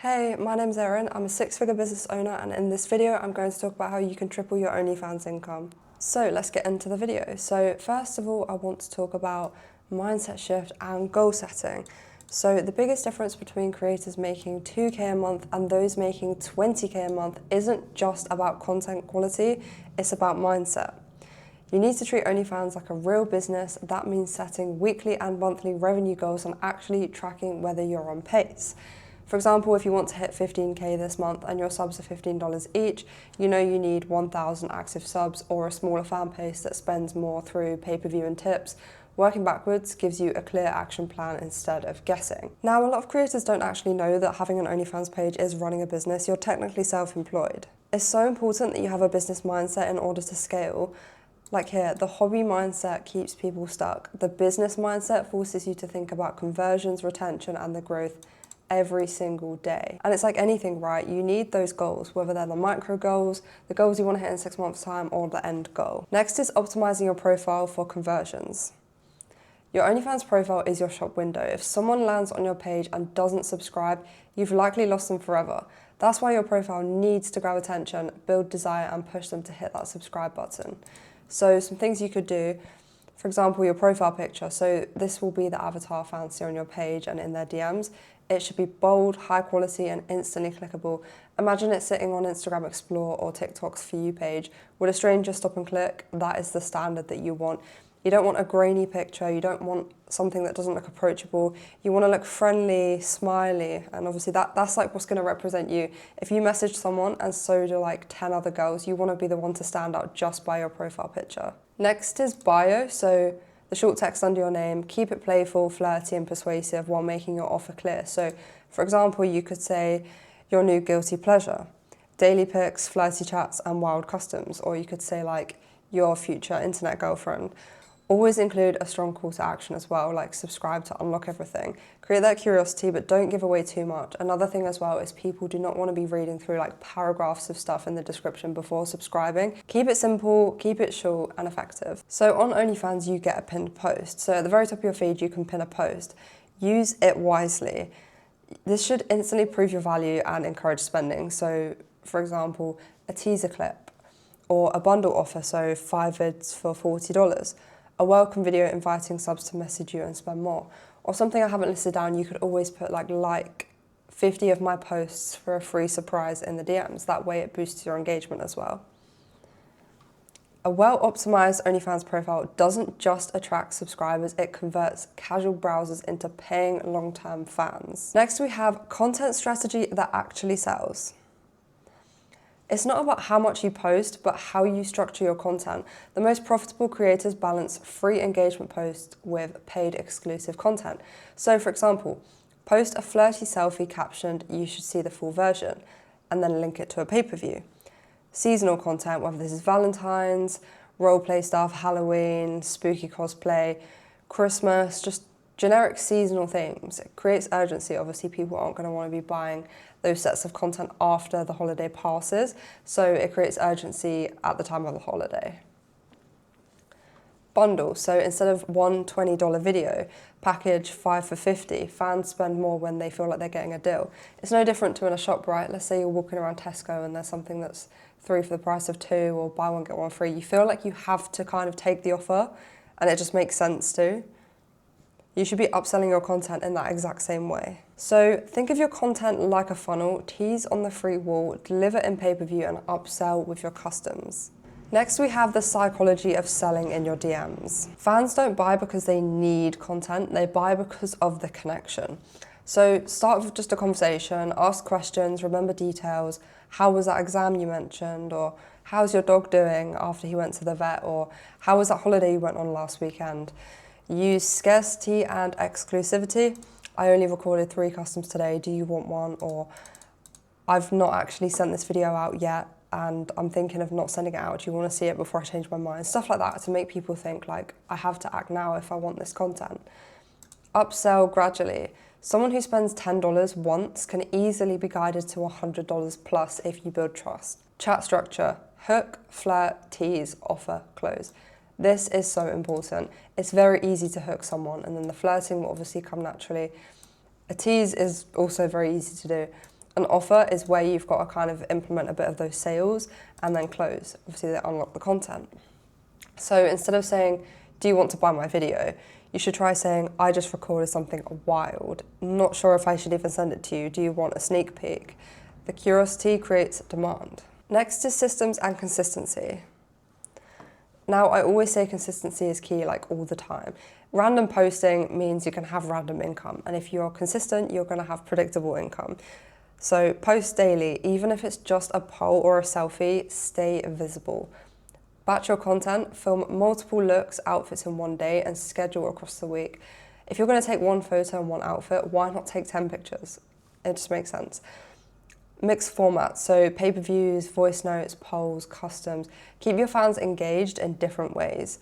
Hey, my name's Erin. I'm a six-figure business owner, and in this video I'm going to talk about how you can triple your OnlyFans income. So let's get into the video. So first of all, I want to talk about mindset shift and goal setting. So the biggest difference between creators making 2K a month and those making 20K a month isn't just about content quality, it's about mindset. You need to treat OnlyFans like a real business. That means setting weekly and monthly revenue goals and actually tracking whether you're on pace. For example, if you want to hit 15K this month and your subs are $15 each, you know you need 1,000 active subs or a smaller fan base that spends more through pay-per-view and tips. Working backwards gives you a clear action plan instead of guessing. Now, a lot of creators don't actually know that having an OnlyFans page is running a business. You're technically self-employed. It's so important that you have a business mindset in order to scale. Like here, the hobby mindset keeps people stuck. The business mindset forces you to think about conversions, retention, and the growth every single day. And it's like anything, right? You need those goals, whether they're the micro goals, the goals you want to hit in 6 months' time, or the end goal. Next is optimizing your profile for conversions. Your OnlyFans profile is your shop window. If someone lands on your page and doesn't subscribe, you've likely lost them forever. That's why your profile needs to grab attention, build desire, and push them to hit that subscribe button. So some things you could do, for example, your profile picture. So this will be the avatar fans see on your page and in their DMs. It should be bold, high quality, and instantly clickable. Imagine it sitting on Instagram Explore or TikTok's For You page. Would a stranger stop and click? That is the standard that you want. You don't want a grainy picture. You don't want something that doesn't look approachable. You want to look friendly, smiley, and obviously that's like what's going to represent you. If you message someone and so do like 10 other girls, you want to be the one to stand out just by your profile picture. Next is bio. So the short text under your name, keep it playful, flirty, and persuasive while making your offer clear. So, for example, you could say your new guilty pleasure, daily pics, flirty chats, and wild customs. Or you could say like your future internet girlfriend. Always include a strong call to action as well, like subscribe to unlock everything. Create that curiosity, but don't give away too much. Another thing as well is people do not want to be reading through like paragraphs of stuff in the description before subscribing. Keep it simple, keep it short and effective. So on OnlyFans, you get a pinned post. So at the very top of your feed, you can pin a post. Use it wisely. This should instantly prove your value and encourage spending. So for example, a teaser clip or a bundle offer, so 5 vids for $40. A welcome video inviting subs to message you and spend more. Or something I haven't listed down, you could always put like 50 of my posts for a free surprise in the DMs. That way it boosts your engagement as well. A well-optimized OnlyFans profile doesn't just attract subscribers, it converts casual browsers into paying long-term fans. Next we have content strategy that actually sells. It's not about how much you post, but how you structure your content. The most profitable creators balance free engagement posts with paid exclusive content. So for example, post a flirty selfie captioned, "You should see the full version," and then link it to a pay-per-view. Seasonal content, whether this is Valentine's, roleplay stuff, Halloween, spooky cosplay, Christmas, just generic seasonal themes. It creates urgency. Obviously, people aren't going to want to be buying those sets of content after the holiday passes, so it creates urgency at the time of the holiday. Bundles. So instead of one $20 video, package 5 for $50. Fans spend more when they feel like they're getting a deal. It's no different to in a shop, right? Let's say you're walking around Tesco and there's something that's 3 for the price of 2 or buy one, get one free. You feel like you have to kind of take the offer, and it just makes sense to. You should be upselling your content in that exact same way. So think of your content like a funnel, tease on the free wall, deliver in pay-per-view, and upsell with your customs. Next, we have the psychology of selling in your DMs. Fans don't buy because they need content, they buy because of the connection. So start with just a conversation, ask questions, remember details. How was that exam you mentioned? Or how's your dog doing after he went to the vet? Or how was that holiday you went on last weekend? Use scarcity and exclusivity. I only recorded 3 customs today, do you want one? Or I've not actually sent this video out yet and I'm thinking of not sending it out. Do you want to see it before I change my mind? Stuff like that to make people think like, I have to act now if I want this content. Upsell gradually. Someone who spends $10 once can easily be guided to $100 plus if you build trust. Chat structure, hook, flirt, tease, offer, close. This is so important. It's very easy to hook someone, and then the flirting will obviously come naturally. A tease is also very easy to do. An offer is where you've got to kind of implement a bit of those sales and then close. Obviously, they unlock the content. So instead of saying, do you want to buy my video? You should try saying, I just recorded something wild. Not sure if I should even send it to you. Do you want a sneak peek? The curiosity creates demand. Next is systems and consistency. Now, I always say consistency is key, like all the time. Random posting means you can have random income. And if you're consistent, you're going to have predictable income. So post daily, even if it's just a poll or a selfie, stay visible. Batch your content, film multiple looks, outfits in one day, and schedule across the week. If you're going to take one photo and one outfit, why not take 10 pictures? It just makes sense. Mixed formats, so pay-per-views, voice notes, polls, customs. Keep your fans engaged in different ways.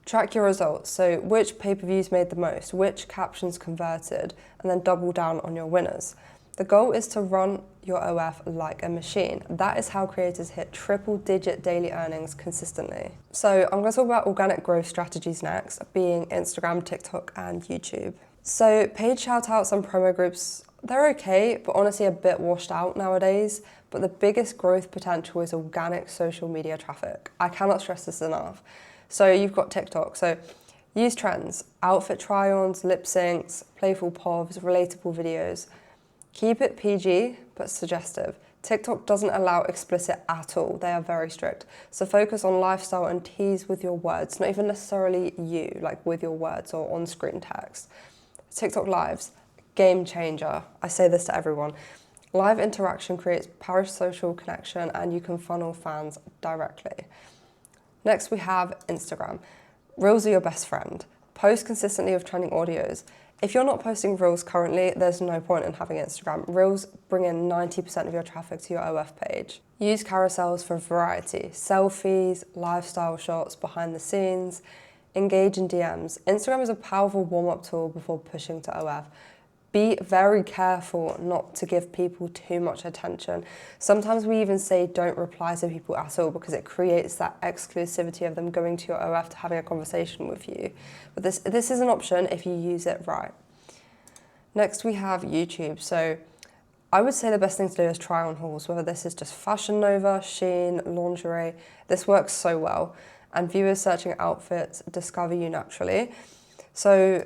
Track your results, so which pay-per-views made the most, which captions converted, and then double down on your winners. The goal is to run your OF like a machine. That is how creators hit triple-digit daily earnings consistently. So I'm going to talk about organic growth strategies next, being Instagram, TikTok, and YouTube. So paid shoutouts and promo groups, they're okay, but honestly a bit washed out nowadays. But the biggest growth potential is organic social media traffic. I cannot stress this enough. So you've got TikTok, so use trends, outfit try-ons, lip syncs, playful povs, relatable videos. Keep it PG, but suggestive. TikTok doesn't allow explicit at all. They are very strict. So focus on lifestyle and tease with your words, not even necessarily you, like with your words or on-screen text. TikTok lives, game changer. I say this to everyone. Live interaction creates parasocial connection and you can funnel fans directly. Next we have Instagram. Reels are your best friend. Post consistently with trending audios. If you're not posting Reels currently, there's no point in having Instagram. Reels bring in 90% of your traffic to your OF page. Use carousels for variety. Selfies, lifestyle shots, behind the scenes. Engage in DMs. Instagram is a powerful warm-up tool before pushing to OF. Be very careful not to give people too much attention. Sometimes we even say don't reply to people at all because it creates that exclusivity of them going to your OF to having a conversation with you. But this is an option if you use it right. Next we have YouTube. So I would say the best thing to do is try on hauls, whether this is just Fashion Nova, Shein, lingerie. This works so well. And viewers searching outfits discover you naturally. So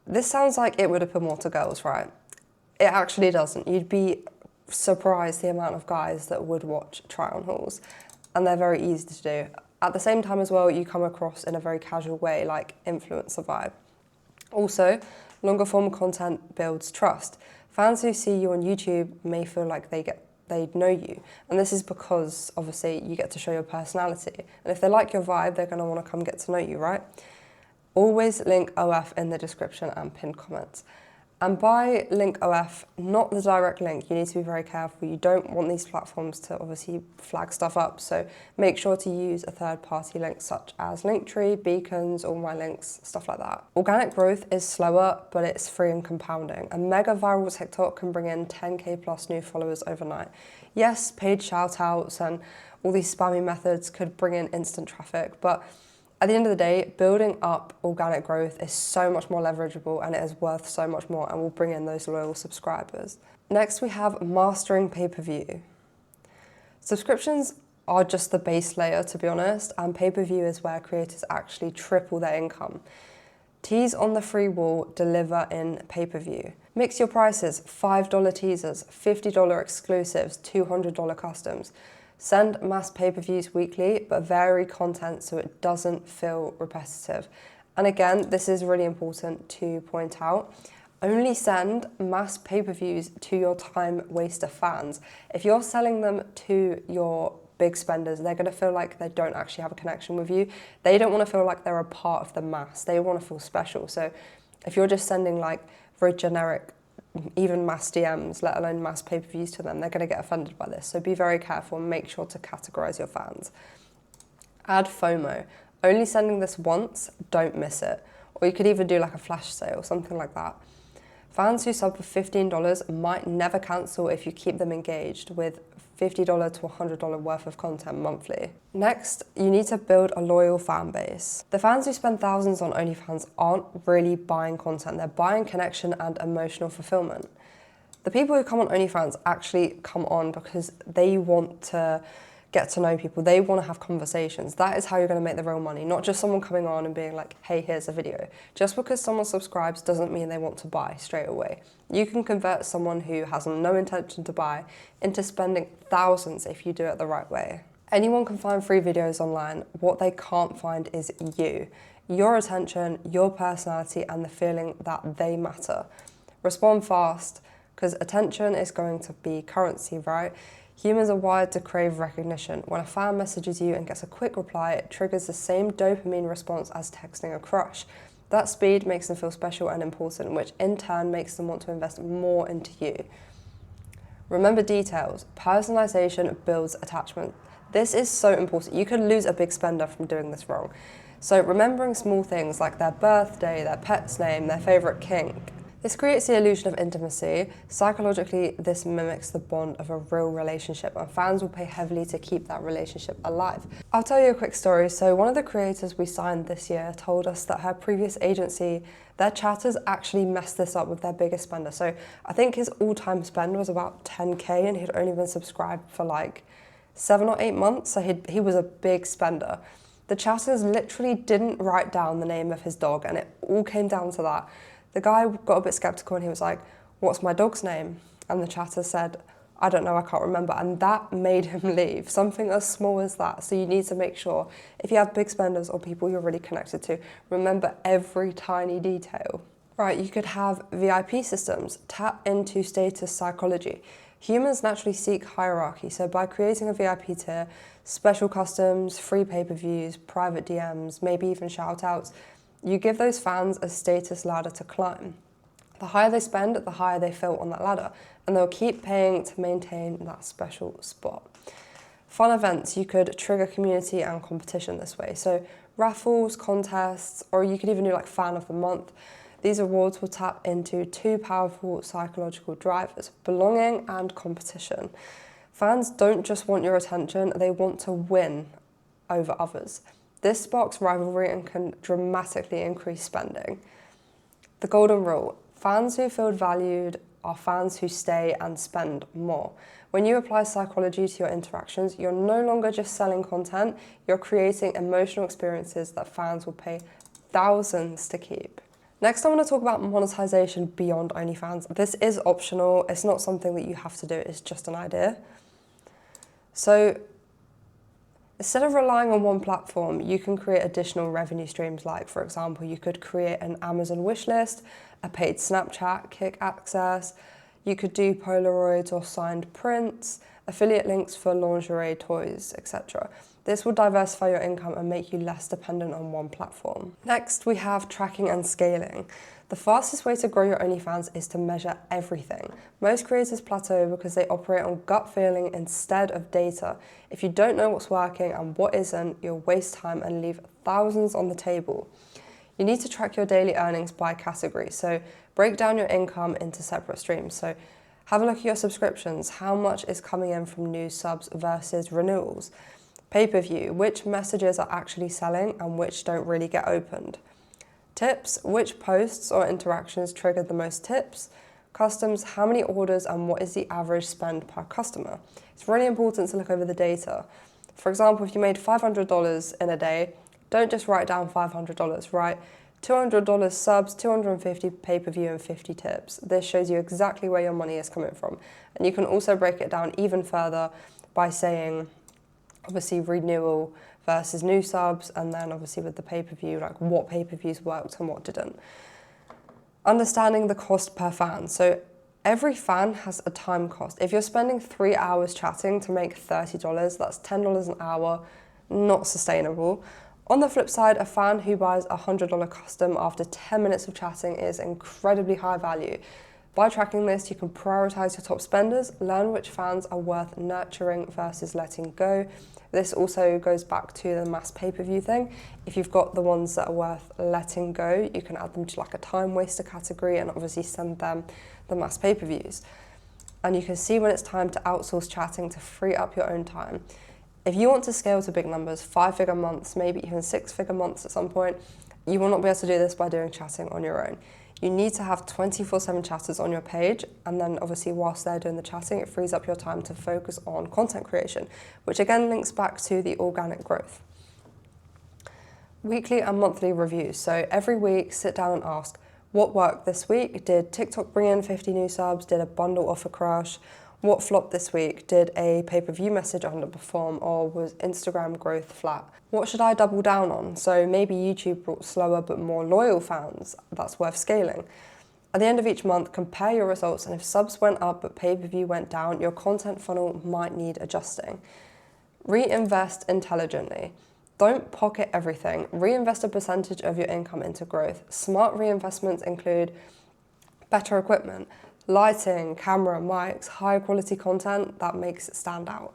this sounds like it would appeal more to girls, right? It actually doesn't. You'd be surprised the amount of guys that would watch try-on hauls, and they're very easy to do. At the same time as well, you come across in a very casual way, like influencer vibe. Also, longer form content builds trust. Fans who see you on YouTube may feel like they know you, and this is because obviously you get to show your personality. And if they like your vibe, they're going to want to come get to know you, right? Always link OF in the description and pinned comments. And by link OF, not the direct link, you need to be very careful. You don't want these platforms to obviously flag stuff up, so make sure to use a third-party link such as Linktree, Beacons, All My Links, stuff like that. Organic growth is slower, but it's free and compounding. A mega viral TikTok can bring in 10K plus new followers overnight. Yes, paid shout-outs and all these spammy methods could bring in instant traffic, but at the end of the day, building up organic growth is so much more leverageable and it is worth so much more and will bring in those loyal subscribers. Next, we have mastering pay-per-view. Subscriptions are just the base layer, to be honest, and pay-per-view is where creators actually triple their income. Tease on the free wall, deliver in pay-per-view. Mix your prices, $5 teasers, $50 exclusives, $200 customs. Send mass pay-per-views weekly, but vary content so it doesn't feel repetitive. And again, this is really important to point out. Only send mass pay-per-views to your time waster fans. If you're selling them to your big spenders, they're going to feel like they don't actually have a connection with you. They don't want to feel like they're a part of the mass. They want to feel special. So if you're just sending like very generic, even mass DMs, let alone mass pay-per-views to them, they're going to get offended by this. So be very careful and make sure to categorize your fans. Add FOMO. Only sending this once, don't miss it. Or you could even do like a flash sale, something like that. Fans who sub for $15 might never cancel if you keep them engaged with $50 to $100 worth of content monthly. Next, you need to build a loyal fan base. The fans who spend thousands on OnlyFans aren't really buying content, they're buying connection and emotional fulfillment. The people who come on OnlyFans actually come on because they want to get to know people. They want to have conversations. That is how you're going to make the real money, not just someone coming on and being like, hey, here's a video. Just because someone subscribes doesn't mean they want to buy straight away. You can convert someone who has no intention to buy into spending thousands if you do it the right way. Anyone can find free videos online. What they can't find is you. Your attention, your personality, and the feeling that they matter. Respond fast, because attention is going to be currency, right? Humans are wired to crave recognition. When a fan messages you and gets a quick reply, it triggers the same dopamine response as texting a crush. That speed makes them feel special and important, which in turn makes them want to invest more into you. Remember details. Personalization builds attachment. This is so important. You could lose a big spender from doing this wrong. So remembering small things like their birthday, their pet's name, their favorite kink. This creates the illusion of intimacy. Psychologically, this mimics the bond of a real relationship, and fans will pay heavily to keep that relationship alive. I'll tell you a quick story. So one of the creators we signed this year told us that her previous agency, their chatters actually messed this up with their biggest spender. So I think his all-time spend was about 10K, and he'd only been subscribed for like 7 or 8 months, so he was a big spender. The chatters literally didn't write down the name of his dog, and it all came down to that. The guy got a bit skeptical and he was like, what's my dog's name? And the chatter said, I don't know, I can't remember. And that made him leave, something as small as that. So you need to make sure, if you have big spenders or people you're really connected to, remember every tiny detail. Right, you could have VIP systems, tap into status psychology. Humans naturally seek hierarchy, so by creating a VIP tier, special customs, free pay-per-views, private DMs, maybe even shout-outs, you give those fans a status ladder to climb. The higher they spend, the higher they feel on that ladder, and they'll keep paying to maintain that special spot. Fun events, you could trigger community and competition this way. So raffles, contests, or you could even do like fan of the month. These awards will tap into two powerful psychological drivers, belonging and competition. Fans don't just want your attention, they want to win over others. This sparks rivalry and can dramatically increase spending. The golden rule, fans who feel valued are fans who stay and spend more. When you apply psychology to your interactions, you're no longer just selling content, you're creating emotional experiences that fans will pay thousands to keep. Next, I want to talk about monetization beyond OnlyFans. This is optional, it's not something that you have to do, it's just an idea. So, instead of relying on one platform, you can create additional revenue streams like, for example, you could create an Amazon wishlist, a paid Snapchat, Kick access, you could do Polaroids or signed prints, affiliate links for lingerie, toys, etc. This will diversify your income and make you less dependent on one platform. Next, we have tracking and scaling. The fastest way to grow your OnlyFans is to measure everything. Most creators plateau because they operate on gut feeling instead of data. If you don't know what's working and what isn't, you'll waste time and leave thousands on the table. You need to track your daily earnings by category. So break down your income into separate streams. So have a look at your subscriptions. How much is coming in from new subs versus renewals? Pay-per-view, which messages are actually selling and which don't really get opened. Tips, which posts or interactions triggered the most tips. Customs, how many orders and what is the average spend per customer. It's really important to look over the data. For example, if you made $500 in a day, don't just write down $500, write $200 subs, $250 pay-per-view and 50 tips. This shows you exactly where your money is coming from. And you can also break it down even further by saying, obviously renewal versus new subs, and then obviously with the pay-per-view, like what pay-per-views worked and what didn't. Understanding the cost per fan. So every fan has a time cost. If you're spending 3 hours chatting to make $30, that's $10 an hour, not sustainable. On the flip side, a fan who buys a $100 custom after 10 minutes of chatting is incredibly high value. By tracking this, you can prioritize your top spenders, learn which fans are worth nurturing versus letting go. This also goes back to the mass pay-per-view thing. If you've got the ones that are worth letting go, you can add them to like a time waster category and obviously send them the mass pay-per-views. And you can see when it's time to outsource chatting to free up your own time. If you want to scale to big numbers, 5-figure months, maybe even 6-figure months at some point, you will not be able to do this by doing chatting on your own. You need to have 24/7 chatters on your page, and then obviously whilst they're doing the chatting, it frees up your time to focus on content creation, which again links back to the organic growth. Weekly and monthly reviews. So every week, sit down and ask, what worked this week? Did TikTok bring in 50 new subs? Did a bundle offer crush? What flopped this week? Did a pay-per-view message underperform, or was Instagram growth flat? What should I double down on? So maybe YouTube brought slower but more loyal fans. That's worth scaling. At the end of each month, compare your results, and if subs went up but pay-per-view went down, your content funnel might need adjusting. Reinvest intelligently. Don't pocket everything. Reinvest a percentage of your income into growth. Smart reinvestments include better equipment, lighting, camera, mics, high quality content that makes it stand out.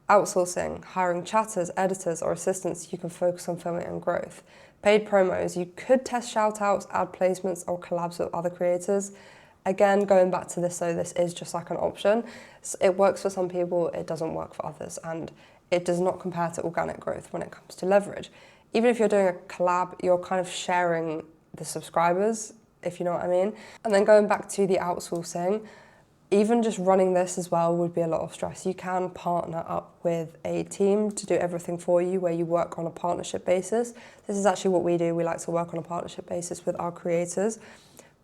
Outsourcing, hiring chatters, editors, or assistants you can focus on filming and growth. Paid promos, you could test shoutouts, ad placements, or collabs with other creators. Again, going back to this, so this is just like an option. It works for some people, it doesn't work for others, and it does not compare to organic growth when it comes to leverage. Even if you're doing a collab, you're kind of sharing the subscribers, if you know what I mean. And then going back to the outsourcing, even just running this as well would be a lot of stress. You can partner up with a team to do everything for you, where you work on a partnership basis. This is actually what we do. We like to work on a partnership basis with our creators.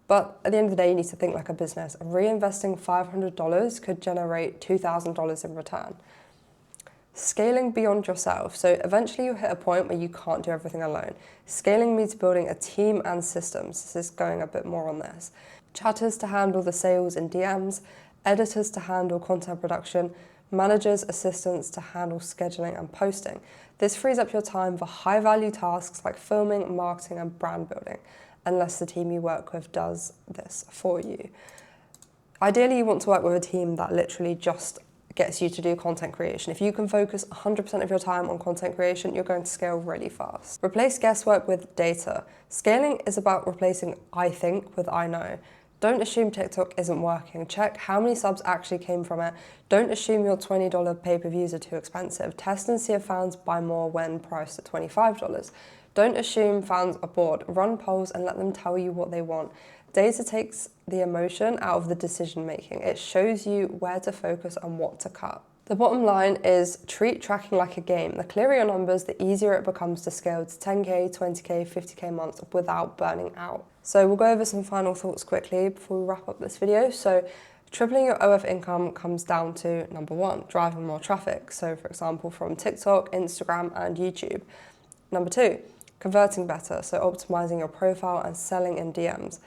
But at the end of the day, you need to think like a business. Reinvesting $500 could generate $2,000 in return. Scaling beyond yourself. So eventually you'll hit a point where you can't do everything alone. Scaling means building a team and systems. This is going a bit more on this. Chatters to handle the sales and DMs, editors to handle content production, managers, assistants to handle scheduling and posting. This frees up your time for high value tasks like filming, marketing, and brand building, unless the team you work with does this for you. Ideally, you want to work with a team that literally just gets you to do content creation. If you can focus 100% of your time on content creation, you're going to scale really fast. Replace guesswork with data. Scaling is about replacing I think with I know. Don't assume TikTok isn't working. Check how many subs actually came from it. Don't assume your $20 pay-per-views are too expensive. Test and see if fans buy more when priced at $25. Don't assume fans are bored. Run polls and let them tell you what they want. Data takes the emotion out of the decision making. It shows you where to focus and what to cut. The bottom line is treat tracking like a game. The clearer your numbers, the easier it becomes to scale to 10K, 20K, 50K months without burning out. So we'll go over some final thoughts quickly before we wrap up this video. So tripling your OF income comes down to number one, driving more traffic. So for example, from TikTok, Instagram, and YouTube. Number two, converting better. So optimizing your profile and selling in DMs.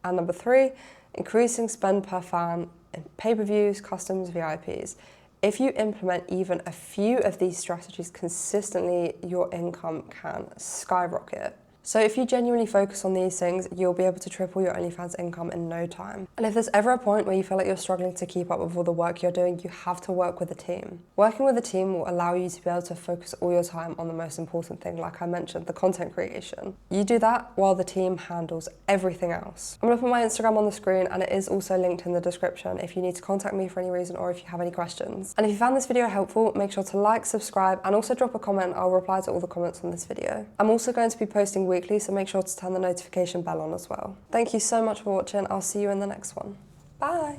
And number three, increasing spend per fan in pay-per-views, customs, VIPs. If you implement even a few of these strategies consistently, your income can skyrocket. So if you genuinely focus on these things, you'll be able to triple your OnlyFans income in no time. And if there's ever a point where you feel like you're struggling to keep up with all the work you're doing, you have to work with a team. Working with a team will allow you to be able to focus all your time on the most important thing, like I mentioned, the content creation. You do that while the team handles everything else. I'm gonna put my Instagram on the screen, and it is also linked in the description if you need to contact me for any reason or if you have any questions. And if you found this video helpful, make sure to like, subscribe, and also drop a comment. I'll reply to all the comments on this video. I'm also going to be posting weekly, so make sure to turn the notification bell on as well. Thank you so much for watching. I'll see you in the next one. Bye.